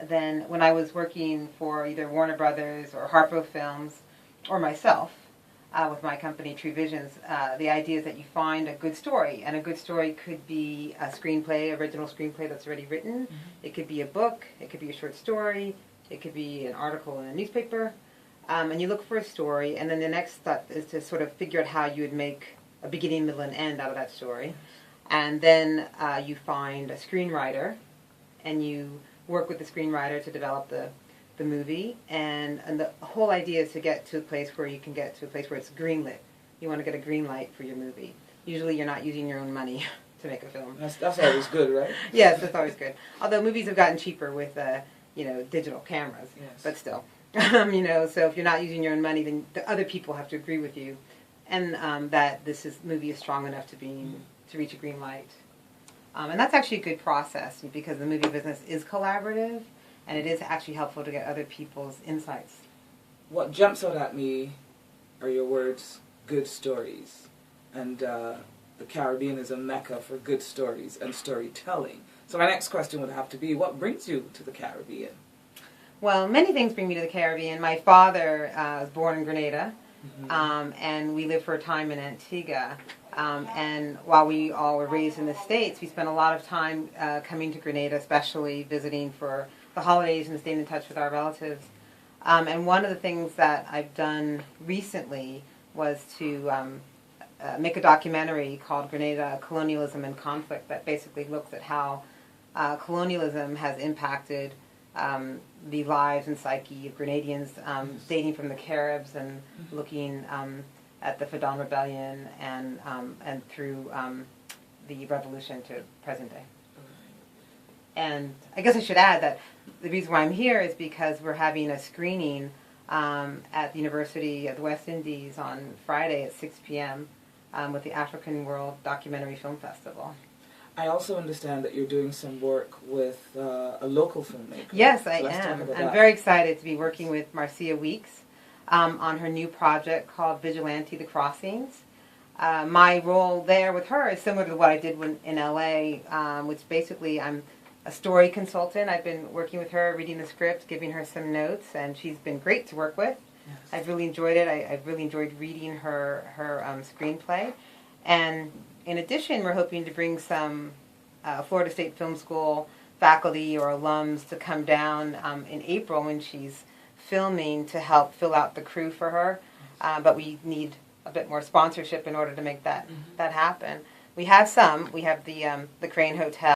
And then when I was working for either Warner Brothers or Harpo Films or myself with my company True Visions, the idea is that you find a good story. And a good story could be a screenplay, original screenplay that's already written. Mm-hmm. It could be a book. It could be a short story. It could be an article in a newspaper. And you look for a story, and then the next step is to sort of figure out how you would make a beginning, middle, and end out of that story. And then you find a screenwriter, and you work with the screenwriter to develop the movie. And the whole idea is to get to a place where you can get to a place where it's greenlit. You want to get a green light for your movie. Usually you're not using your own money to make a film. That's always good, right? Yes, that's always good. Although movies have gotten cheaper with digital cameras, yes. But still. So if you're not using your own money, then the other people have to agree with you, and that movie is strong enough to reach a green light. And that's actually a good process because the movie business is collaborative, and it is actually helpful to get other people's insights. What jumps out at me are your words, good stories. And the Caribbean is a mecca for good stories and storytelling. So my next question would have to be, what brings you to the Caribbean? Well, many things bring me to the Caribbean. My father was born in Grenada, mm-hmm. And we lived for a time in Antigua. And while we all were raised in the States, we spent a lot of time coming to Grenada, especially visiting for the holidays and staying in touch with our relatives. And one of the things that I've done recently was to make a documentary called Grenada, Colonialism and Conflict that basically looks at how colonialism has impacted the lives and psyche of Grenadians, dating from the Caribs and looking at the Fedon Rebellion and through the revolution to present day. And I guess I should add that the reason why I'm here is because we're having a screening at the University of the West Indies on Friday at 6 p.m. With the African World Documentary Film Festival. I also understand that you're doing some work with a local filmmaker. Yes, I am. I'm very excited to be working with Marcia Weekes on her new project called Vigilante the Crossing. My role there with her is similar to what I did in LA, which basically I'm a story consultant. I've been working with her, reading the script, giving her some notes, and she's been great to work with. Yes. I've really enjoyed it. I've really enjoyed reading her screenplay. And in addition, we're hoping to bring some Florida State Film School faculty or alums to come down in April when she's filming to help fill out the crew for her. But we need a bit more sponsorship in order to make that happen. We have some. We have the Crane Hotel.